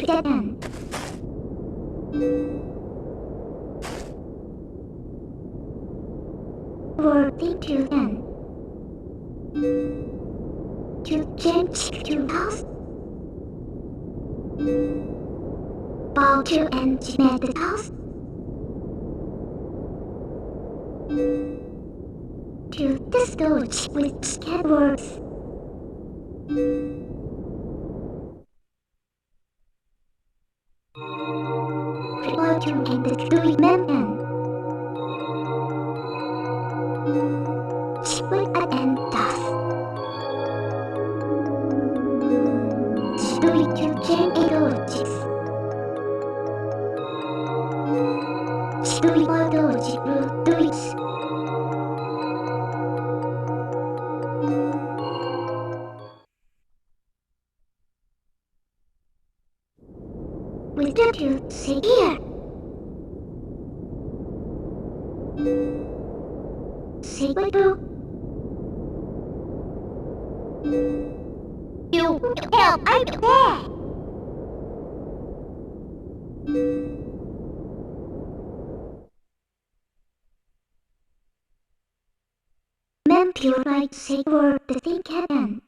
to dead end. Worthy to end. To change to house. Bow to engineer the house. To disgorge with skateboards. Report to end the Louis man. Split at end dust. Louis to chain ecologies. Louis ecology Louis. With the two say here. Say what You help, I'm there. Men pure right say word the thing can.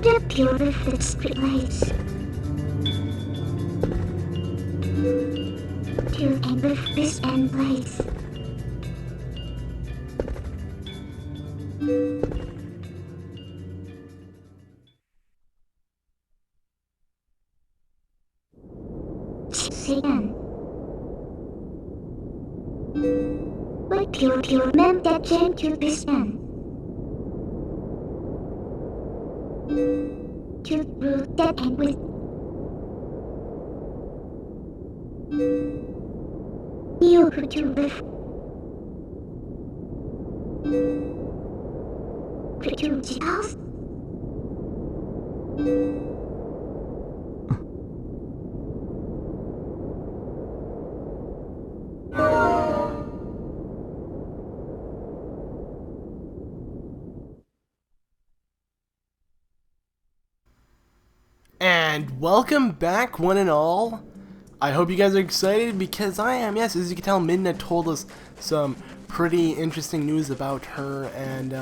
The pure lifted street lights. To and with this and place. Satan. With pure men that came to this end. To root that end with you who to live to the house. And welcome back, one and all. I hope you guys are excited because I am. Yes, as you can tell, Midna told us some pretty interesting news about her and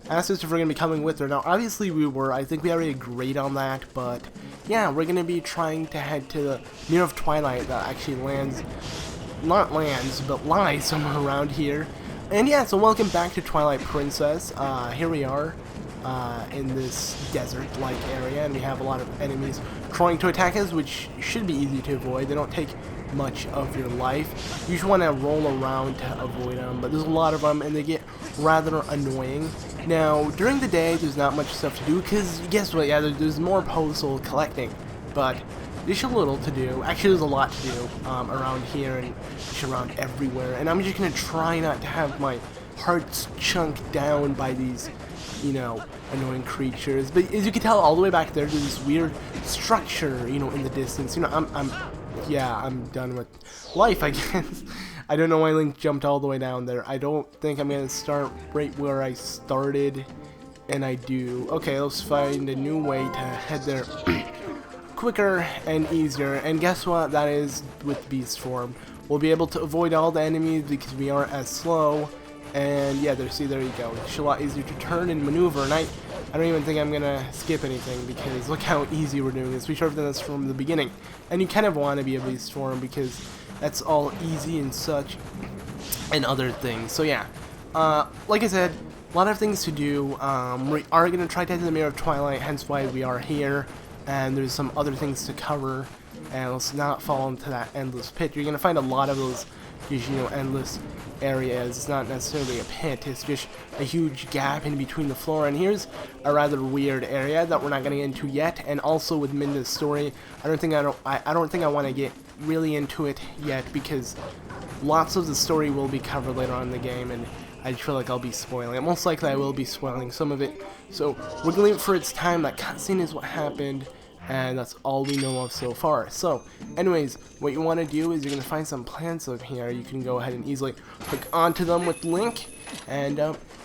asked us if we're going to be coming with her. Now, obviously I think we already agreed on that, but yeah, we're going to be trying to head to the Mirror of Twilight that actually lies somewhere around here. And yeah, so welcome back to Twilight Princess. Here we are. In this desert-like area, and we have a lot of enemies trying to attack us, which should be easy to avoid. They don't take much of your life. You just want to roll around to avoid them, but there's a lot of them, and they get rather annoying. Now, during the day, there's not much stuff to do, because guess what? Yeah, there's more Poe Souls collecting, but there's a little to do. Actually, there's a lot to do around here and just around everywhere, and I'm just going to try not to have my hearts chunked down by these, you know, annoying creatures. But as you can tell, all the way back there's this weird structure, you know, in the distance. You know, I'm done with life, I guess. I don't know why Link jumped all the way down there. I don't think I'm gonna start right where I started, and I do. Okay, let's find a new way to head there quicker and easier. And guess what? That is with beast form. We'll be able to avoid all the enemies because we aren't as slow. And yeah, there you go. It's a lot easier to turn and maneuver, and I don't even think I'm gonna skip anything because look how easy we're doing this. We should have done this from the beginning, and you kind of want to be a beast form because that's all easy and such, and other things. So yeah, like I said, a lot of things to do. We are gonna try to head to the Mirror of Twilight, hence why we are here. And there's some other things to cover, and let's not fall into that endless pit. You're gonna find a lot of those, you know, endless areas. It's not necessarily a pit, it's just a huge gap in between the floor. And here's a rather weird area that we're not going to get into yet. And also with Midna's story, I don't think I want to get really into it yet because lots of the story will be covered later on in the game, and I just feel like I'll be spoiling it. Most likely I will be spoiling some of it. So we're gonna leave it for its time. That cutscene is what happened, and that's all we know of so far. So anyways, what you want to do is you're gonna find some plants up here. You can go ahead and easily click onto them with Link, and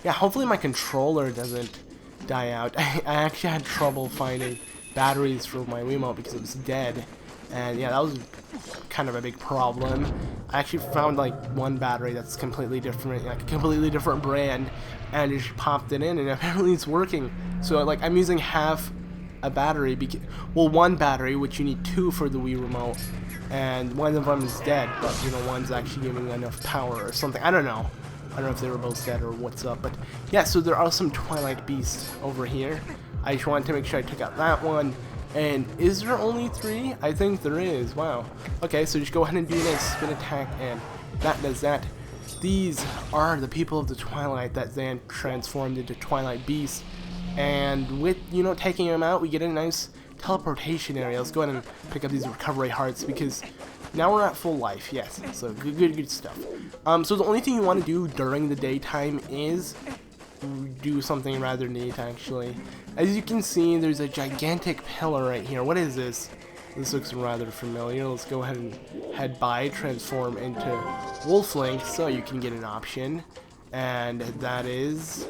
yeah, hopefully my controller doesn't die out. I actually had trouble finding batteries for my Wiimote because it was dead, and yeah, that was kind of a big problem. I actually found like one battery that's completely different, like a completely different brand, and just popped it in, and apparently it's working. So like I'm using half a battery, well, one battery, which you need two for the Wii remote, and one of them is dead, but you know, one's actually giving enough power or something. I don't know if they were both dead or what's up, but yeah, so there are some Twilight beasts over here. I just wanted to make sure I took out that one. And is there only 3? I think there is. Wow. Okay, so just go ahead and do this spin attack, and that does that. These are the people of the Twilight that then transformed into Twilight beasts. And with, you know, taking them out, we get a nice teleportation area. Let's go ahead and pick up these recovery hearts because now we're at full life. Yes, so good stuff. So the only thing you want to do during the daytime is do something rather neat, actually. As you can see, there's a gigantic pillar right here. What is this? This looks rather familiar. Let's go ahead and head by, transform into Wolflink so you can get an option. And that is,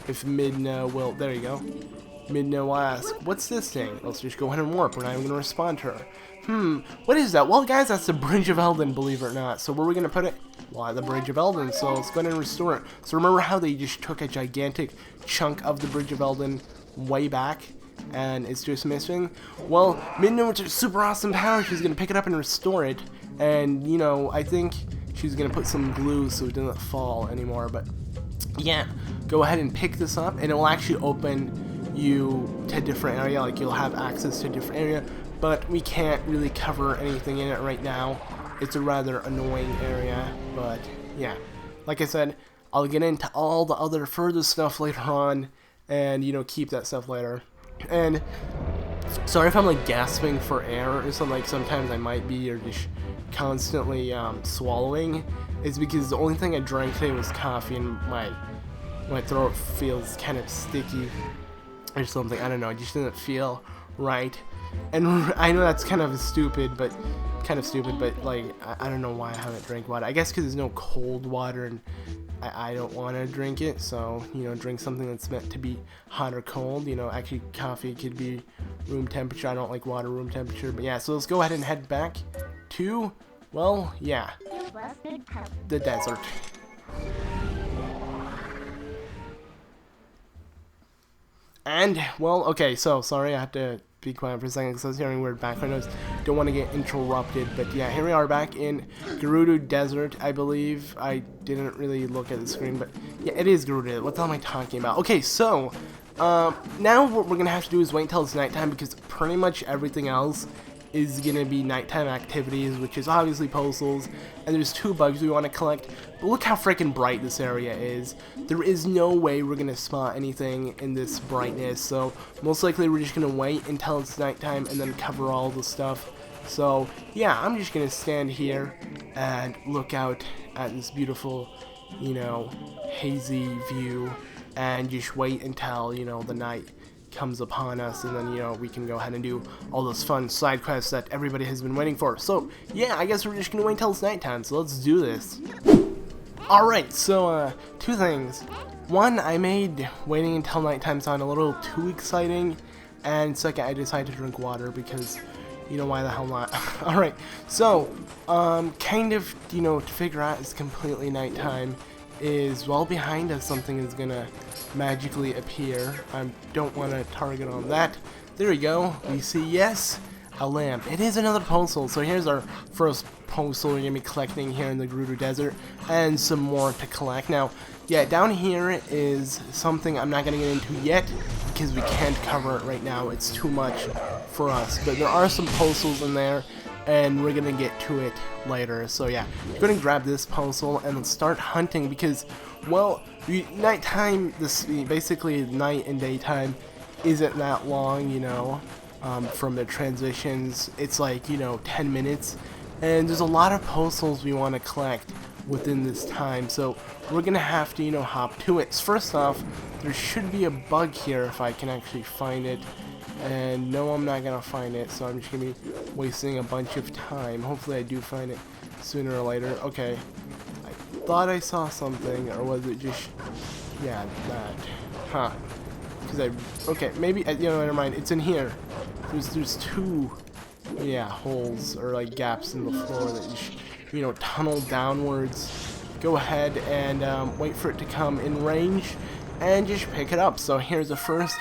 if Midna will, there you go. Midna will ask, what's this thing? Let's just go ahead and warp. We're not even going to respond to her. What is that? Well, guys, that's the Bridge of Eldin, believe it or not. So where are we going to put it? Well, at the Bridge of Eldin, so let's go ahead and restore it. So remember how they just took a gigantic chunk of the Bridge of Eldin way back, and it's just missing? Well, Midna, which is super awesome power, she's going to pick it up and restore it, and, you know, I think she's going to put some glue so it doesn't fall anymore, but yeah, go ahead and pick this up, and it will actually open you to a different area, like you'll have access to a different area, but we can't really cover anything in it right now. It's a rather annoying area, but yeah, like I said, I'll get into all the other further stuff later on, and, you know, keep that stuff later. And sorry if I'm like gasping for air or something, like sometimes I might be, or just constantly swallowing. It's because the only thing I drank today was coffee, and my throat feels kind of sticky or something. I don't know, it just didn't feel right. And I know that's kind of stupid, but like I don't know why I haven't drank water. I guess because there's no cold water, and I don't want to drink it. So, you know, drink something that's meant to be hot or cold. You know, actually coffee could be room temperature. I don't like water room temperature. But yeah, so let's go ahead and head back to, well, yeah, the desert. And, well, okay, so sorry, I have to be quiet for a second because I was hearing weird background noise. Don't want to get interrupted, but yeah, here we are back in Gerudo Desert, I believe. I didn't really look at the screen, but yeah, it is Gerudo. What the hell am I talking about? Okay, so now what we're gonna have to do is wait until it's nighttime, because pretty much everything else is gonna be nighttime activities, which is obviously Poe Souls, and there's 2 bugs we want to collect. But look how freaking bright this area is. There is no way we're gonna spot anything in this brightness, so most likely we're just gonna wait until it's nighttime and then cover all the stuff. So yeah, I'm just gonna stand here and look out at this beautiful, you know, hazy view, and just wait until, you know, the night comes upon us, and then, you know, we can go ahead and do all those fun side quests that everybody has been waiting for. So yeah, I guess we're just gonna wait until it's nighttime, so let's do this. Alright, so 2 things. One, I made waiting until nighttime sound a little too exciting, and second, I decided to drink water because, you know, why the hell not? Alright, so kind of, you know, to figure out it's completely nighttime is, well, behind us something is gonna magically appear. I don't want to target on that. There we go. We see, yes, a lamp. It is another Poe Soul. So here's our first Poe Soul we're going to be collecting here in the Gerudo Desert, and some more to collect. Now, yeah, down here is something I'm not going to get into yet because we can't cover it right now. It's too much for us. But there are some Poe Souls in there, and we're going to get to it later. So yeah, I'm going to grab this Poe Soul and let's start hunting because, well, nighttime, basically night and daytime isn't that long, you know, from the transitions. It's like, you know, 10 minutes, and there's a lot of Poe Souls we want to collect within this time. So we're gonna have to, you know, hop to it. First off, there should be a bug here if I can actually find it. And no, I'm not gonna find it, so I'm just gonna be wasting a bunch of time. Hopefully I do find it sooner or later. Okay, I thought I saw something, or was it just, yeah, that, huh, because okay, maybe, you know, never mind, it's in here. There's two, yeah, holes, or like gaps in the floor that you should, you know, tunnel downwards. Go ahead and wait for it to come in range, and just pick it up. So here's the first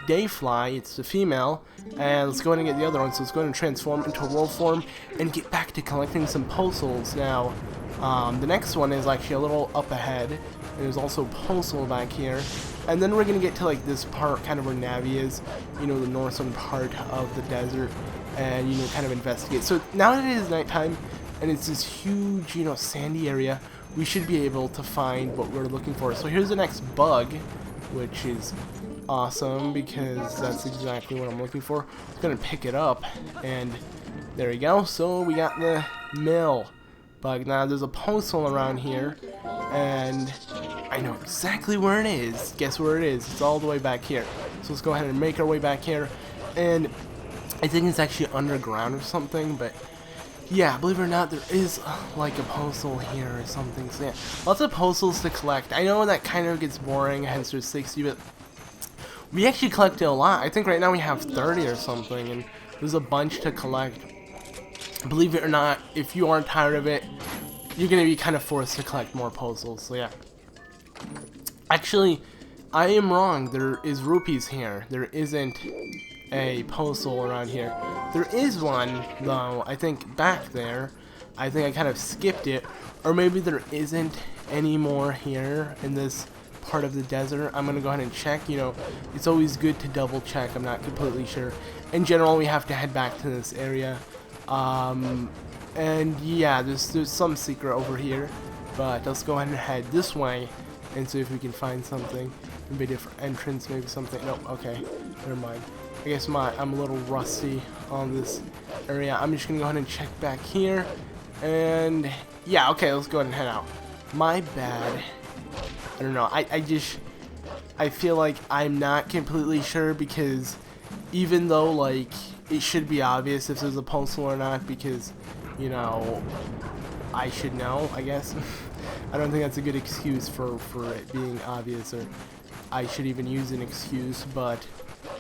Dayfly, it's the female, and let's go ahead and get the other one. So let's go ahead and transform into a wolf form and get back to collecting some Poe Souls. Now, the next one is actually a little up ahead, and there's also Poe Soul back here, and then we're gonna get to like this part, kind of where Navi is, you know, the northern part of the desert, and you know, kind of investigate. So now that it is nighttime, and it's this huge, you know, sandy area, we should be able to find what we're looking for. So here's the next bug, which is awesome because that's exactly what I'm looking for. I'm gonna pick it up, and there we go. So we got the mill bug. Now there's a Poe Soul around here, and I know exactly where it is. Guess where it is? It's all the way back here. So let's go ahead and make our way back here, and I think it's actually underground or something, but yeah, believe it or not, there is like a Poe Soul here or something. So yeah, lots of Poe Souls to collect. I know that kind of gets boring, hence there's 60, but we actually collected a lot. I think right now we have 30 or something, and there's a bunch to collect. Believe it or not, if you aren't tired of it, you're going to be kind of forced to collect more Poe Souls, so yeah. Actually, I am wrong. There is rupees here. There isn't a Poe Soul around here. There is one, though, I think back there. I think I kind of skipped it, or maybe there isn't any more here in this part of the desert. I'm gonna go ahead and check. You know, it's always good to double check. I'm not completely sure. In general, we have to head back to this area, and yeah, there's some secret over here, but let's go ahead and head this way and see if we can find something. Maybe a different entrance, maybe something. Nope. Okay, never mind. I guess I'm a little rusty on this area. I'm just gonna go ahead and check back here, and yeah, okay, let's go ahead and head out. My bad. I don't know, I feel like I'm not completely sure, because even though, like, it should be obvious if there's a Poe Soul or not, because, you know, I should know, I guess. I don't think that's a good excuse for it being obvious, or I should even use an excuse, but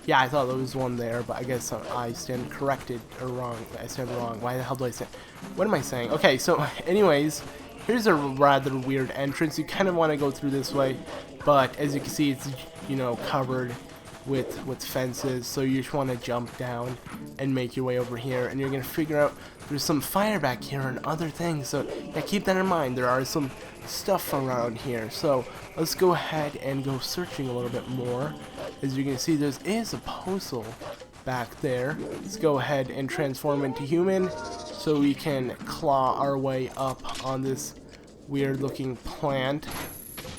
yeah, I thought there was one there, but I guess I stand corrected, or wrong. I stand wrong. Why the hell do I stand? What am I saying? Okay, so anyways, here's a rather weird entrance. You kind of want to go through this way, but as you can see, it's, you know, covered with fences, so you just want to jump down and make your way over here, and you're going to figure out there's some fire back here and other things, so yeah, keep that in mind. There are some stuff around here, so let's go ahead and go searching a little bit more. As you can see, there is a Poe Soul back there. Let's go ahead and transform into human, so we can claw our way up on this weird looking plant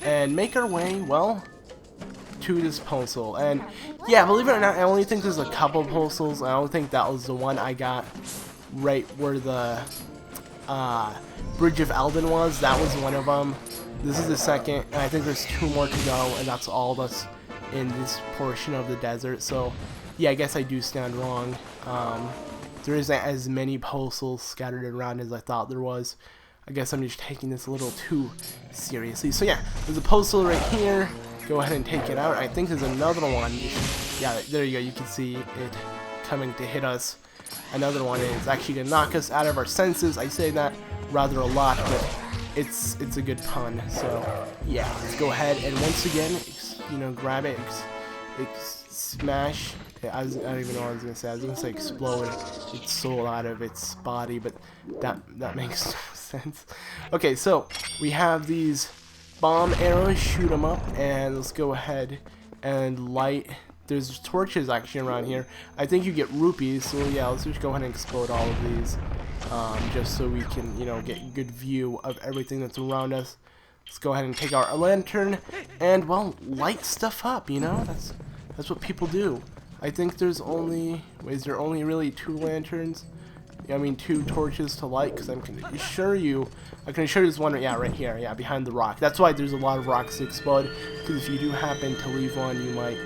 and make our way, well, to this Poe Soul. And yeah, believe it or not, I only think there's a couple Poe Souls. I don't think that was the one I got right where the Bridge of Eldin was. That was one of them. This is the second, and I think there's 2 more to go, and that's all that's in this portion of the desert. So yeah, I guess I do stand wrong. There isn't as many Poe Souls scattered around as I thought there was. I guess I'm just taking this a little too seriously. So yeah, there's a Poe Soul right here. Go ahead and take it out. I think there's another one. Yeah, there you go. You can see it coming to hit us. Another one is actually going to knock us out of our senses. I say that rather a lot, but it's a good pun. So yeah, let's go ahead and once again, you know, grab it, smash. I don't even know what I was gonna say. I was gonna say explode its soul out of its body, but that makes no sense. Okay, so we have these bomb arrows. Shoot them up, and let's go ahead and light. There's torches actually around here. I think you get rupees, so yeah, let's just go ahead and explode all of these, just so we can, you know, get a good view of everything that's around us. Let's go ahead and take our lantern and, well, light stuff up. You know, that's what people do. I think there's only, is there only really 2 lanterns? I mean 2 torches to light, because I can assure you there's one, yeah, right here, yeah, behind the rock. That's why there's a lot of rocks to explode, because if you do happen to leave one, you might,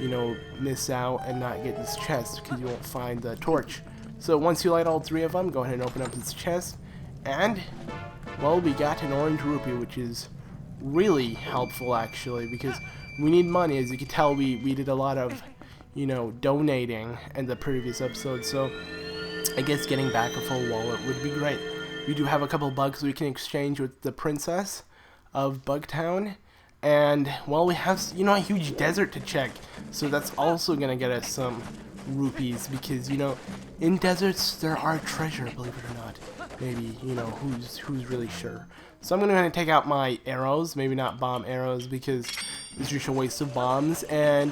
you know, miss out and not get this chest, because you won't find the torch. So once you light all 3 of them, go ahead and open up this chest, and, well, we got an orange rupee, which is really helpful, actually, because we need money. As you can tell, we did a lot of, you know, donating in the previous episode, so I guess getting back a full wallet would be great. We do have a couple bugs we can exchange with the princess of Bugtown, and, well, we have, you know, a huge desert to check, so that's also gonna get us some rupees, because, you know, in deserts there are treasure, believe it or not. Maybe, you know, who's really sure. So I'm gonna take out my arrows, maybe not bomb arrows, because it's just a waste of bombs, and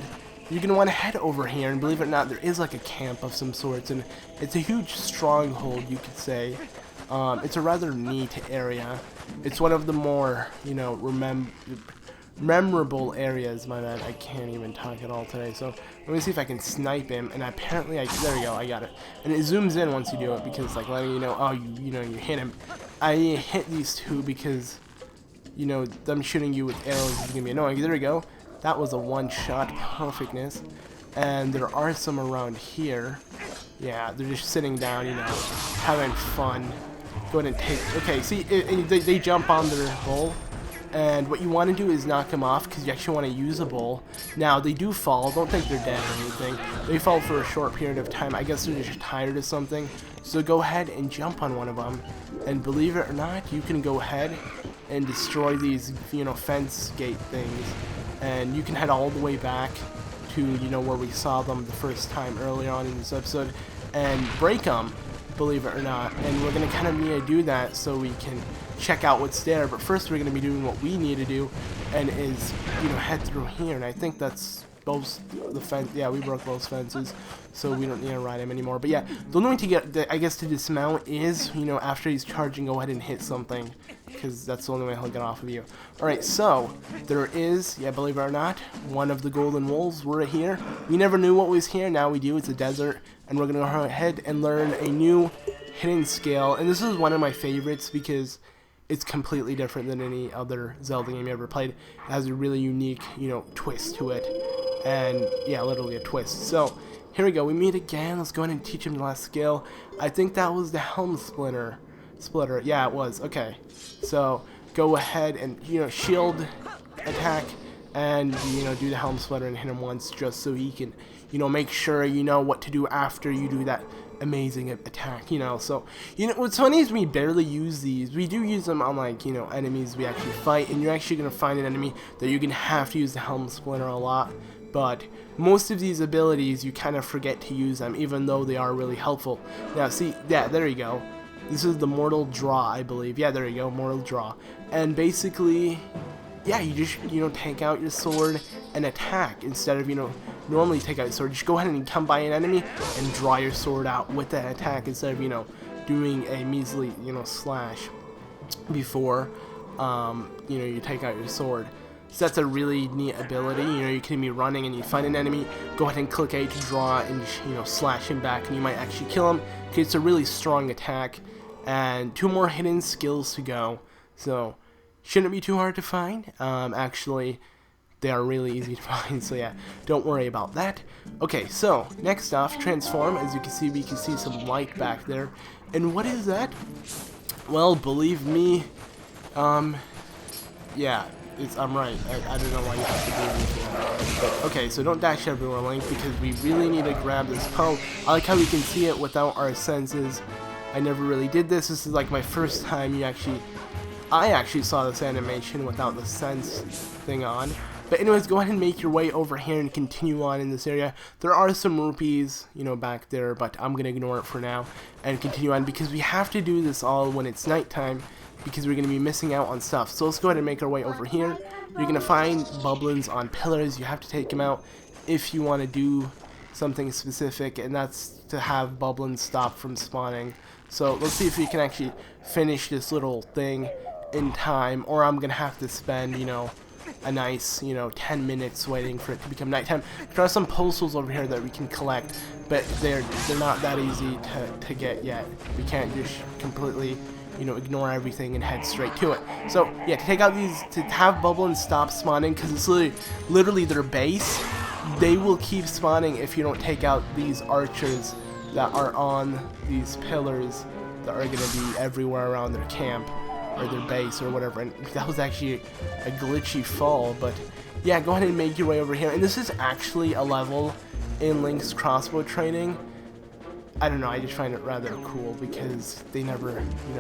you're gonna want to head over here, and believe it or not, there is like a camp of some sorts, and it's a huge stronghold, you could say. It's a rather neat area. It's one of the more, you know, memorable areas. My bad, I can't even talk at all today. So let me see if I can snipe him, and apparently there we go, I got it. And it zooms in once you do it, because like letting you know, oh, you know, you hit him. I hit these 2 because, you know, them shooting you with arrows is gonna be annoying. There we go. That was a one-shot perfectness. And there are some around here. Yeah, they're just sitting down, you know, having fun. Go ahead and take. Okay, see, they jump on their bull. And what you want to do is knock them off, because you actually want to use a bull. Now, they do fall. Don't think they're dead or anything. They fall for a short period of time. I guess they're just tired of something. So go ahead and jump on one of them. And believe it or not, you can go ahead and destroy these, you know, fence gate things. And you can head all the way back to, you know, where we saw them the first time earlier on in this episode. And break them, believe it or not. And we're going to kind of need to do that so we can check out what's there, but first we're going to be doing what we need to do, and is, you know, head through here, and I think that's both the fence. Yeah, we broke both fences, so we don't need to ride him anymore. But yeah, the only way to get, I guess, to dismount is, you know, after he's charging, go ahead and hit something, because that's the only way he'll get off of you. Alright, so there is, yeah, believe it or not, one of the golden wolves. We're here. We never knew what was here, now we do. It's a desert, and we're going to go ahead and learn a new hidden skill, and this is one of my favorites because it's completely different than any other Zelda game you ever played. It has a really unique, you know, twist to it. And, yeah, literally a twist. So, here we go. We meet again. Let's go ahead and teach him the last skill. I think that was the helm splitter. Yeah, it was. Okay. So, go ahead and, you know, shield attack and, you know, do the helm splitter and hit him once just so he can, you know, make sure you know what to do after you do that amazing attack, you know. So, you know, what's funny is we barely use these. We do use them on, like, you know, enemies we actually fight, and you're actually going to find an enemy that you're going to have to use the helm splitter a lot, but most of these abilities you kind of forget to use them, even though they are really helpful. Now, see, yeah, there you go. This is the mortal draw, I believe. Yeah, there you go, mortal draw. And basically, yeah, you just, you know, take out your sword and attack instead of, you know, normally take out your sword. Just go ahead and come by an enemy and draw your sword out with that attack instead of, you know, doing a measly, you know, slash before, you know, you take out your sword. So that's a really neat ability. You know, you can be running and you find an enemy, go ahead and click A to draw and, you know, slash him back, and you might actually kill him because it's a really strong attack. And 2 more hidden skills to go, so shouldn't be too hard to find. Actually, they are really easy to find, so yeah, don't worry about that. Okay, so next off, transform. As you can see, we can see some light back there. And what is that? Well, believe me, yeah, I'm right. I don't know why you have to do anything. But, okay, so don't dash everywhere, Link, because we really need to grab this Poe. I like how we can see it without our senses. I never really did this. This is like my first time I actually saw this animation without the sense thing on. But anyways, go ahead and make your way over here and continue on in this area. There are some rupees, you know, back there, but I'm going to ignore it for now and continue on because we have to do this all when it's nighttime because we're going to be missing out on stuff. So let's go ahead and make our way over here. You're going to find Bulblins on pillars. You have to take them out if you want to do something specific, and that's to have Bulblins stop from spawning. So let's see if we can actually finish this little thing in time, or I'm going to have to spend, you know, a nice, 10 minutes waiting for it to become nighttime. There are some Poe Souls over here that we can collect, but they're not that easy to get yet. We can't just completely, ignore everything and head straight to it. So yeah, to take out these, to have Bulblin stop spawning, because it's literally their base. They will keep spawning if you don't take out these archers that are on these pillars that are going to be everywhere around their camp or their base or whatever. And that was actually a glitchy fall, but yeah, go ahead and make your way over here. And this is actually a level in Link's crossbow training. I don't know, I just find it rather cool because they never,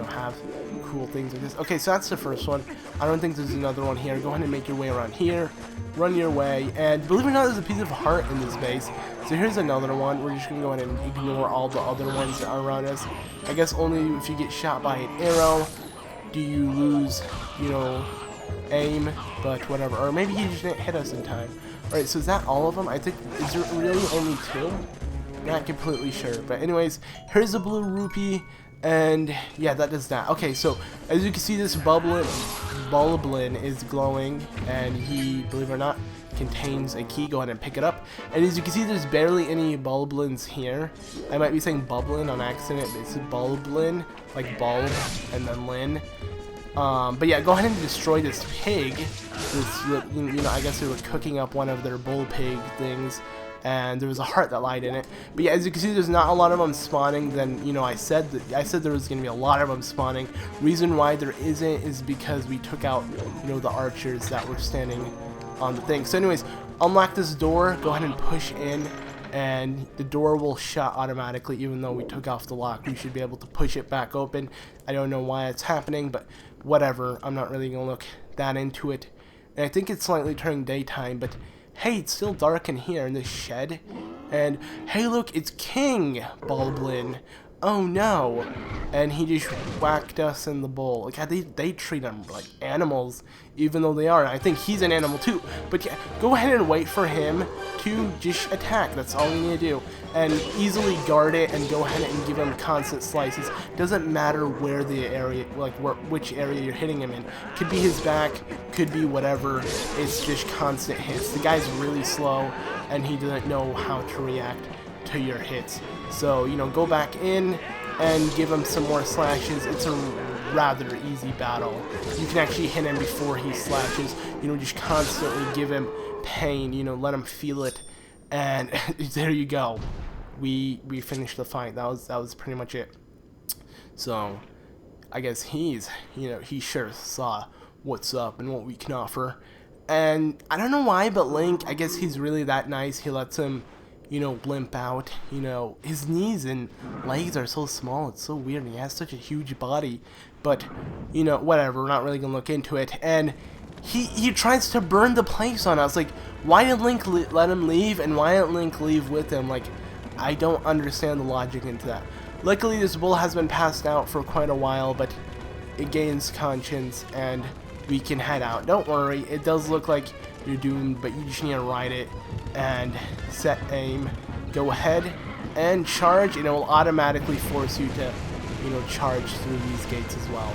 have cool things like this. Okay, so that's the first one. I don't think there's another one here. Go ahead and make your way around here, run your way, and believe it or not, there's a piece of heart in this base. So here's another one. We're just going to go ahead and ignore all the other ones that are around us. I guess only if you get shot by an arrow do you lose, aim, but whatever. Or maybe he just didn't hit us in time. Alright, so is that all of them? I think, is there really only 2? Not completely sure, but anyways, here's a blue rupee, and yeah, that does that. Okay, so as you can see, this Bulblin is glowing, and he, believe it or not, contains a key. Go ahead and pick it up. And as you can see, there's barely any Bulblins here. I might be saying Bulblin on accident, but it's Bulblin, like bulb and then Lin. But yeah, go ahead and destroy this pig. This, I guess they were cooking up one of their bull pig things, and there was a heart that lied in it. But yeah, as you can see, there's not a lot of them spawning. Then I said there was going to be a lot of them spawning. Reason why there isn't is because we took out the archers that were standing on the thing. So anyways, unlock this door. Go ahead and push in, and the door will shut automatically. Even though we took off the lock, we should be able to push it back open. I don't know why it's happening, but whatever. I'm not really gonna look that into it. And I think it's slightly turning daytime, but hey, it's still dark in here in this shed. And hey, look, it's King Bulblin. Oh no. And he just whacked us in the bowl. Like, they treat them like animals, even though they are. I think he's an animal too. But yeah, go ahead and wait for him to just attack. That's all we need to do. And easily guard it and go ahead and give him constant slices. Doesn't matter where the area, like which area you're hitting him in. Could be his back, could be whatever. It's just constant hits. The guy's really slow, and he doesn't know how to react to your hits. So, go back in and give him some more slashes. It's a rather easy battle. You can actually hit him before he slashes. Just constantly give him pain, let him feel it. And there you go. We finished the fight. That was pretty much it. So, I guess he sure saw what's up and what we can offer. And I don't know why, but Link, I guess he's really that nice. He lets him limp out. His knees and legs are so small. It's so weird. And he has such a huge body. But, whatever. We're not really going to look into it. And he tries to burn the place on us. Like, why did Link let him leave? And why didn't Link leave with him? Like, I don't understand the logic into that. Luckily, this bull has been passed out for quite a while. But it gains conscience. And we can head out. Don't worry. It does look like you're doomed, but you just need to ride it and set aim. Go ahead and charge, and it will automatically force you to, charge through these gates as well.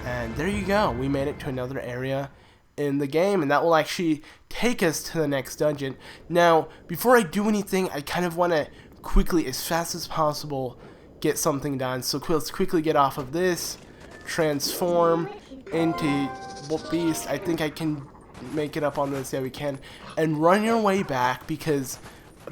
And there you go. We made it to another area in the game, and that will actually take us to the next dungeon. Now, before I do anything, I kind of want to quickly, as fast as possible, get something done. So let's quickly get off of this, transform into Beast. I think I can make it up on this. Yeah, we can. And run your way back, because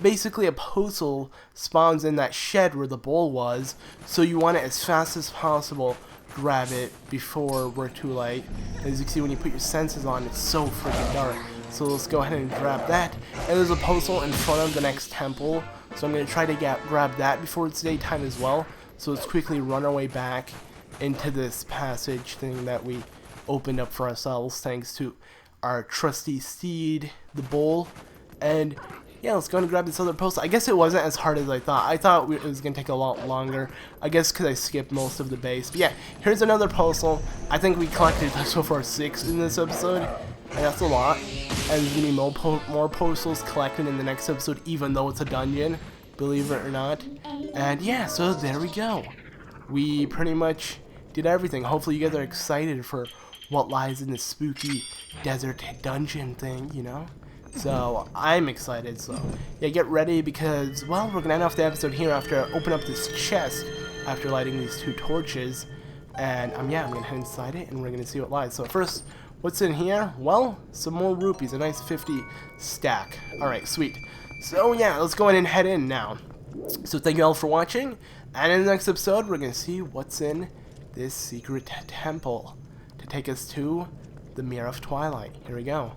basically a Poe Soul spawns in that shed where the bowl was, so you want it as fast as possible. Grab it before we're too late. As you can see, when you put your senses on, it's so freaking dark. So let's go ahead and grab that. And there's a Poe Soul in front of the next temple, so I'm going to try to grab that before it's daytime as well. So let's quickly run our way back into this passage thing that we opened up for ourselves thanks to our trusty steed, the bull. And yeah, let's go and grab this other post. I guess it wasn't as hard as I thought. I thought it was going to take a lot longer. I guess because I skipped most of the base. But yeah, here's another postal. I think we collected so far 6 in this episode. And that's a lot. And there's going to be more postals collected in the next episode, even though it's a dungeon. Believe it or not. And yeah, so there we go. We pretty much did everything. Hopefully you guys are excited for what lies in this spooky desert dungeon thing, you know? So I'm excited. So yeah, get ready because, well, we're gonna end off the episode here after I open up this chest after lighting these 2 torches. And yeah, I'm gonna head inside it and we're gonna see what lies. So first, what's in here? Well, some more rupees, a nice 50 stack. Alright, sweet. So yeah, let's go ahead and head in now. So thank you all for watching, and in the next episode we're gonna see what's in this secret temple to take us to the Mirror of Twilight. Here we go.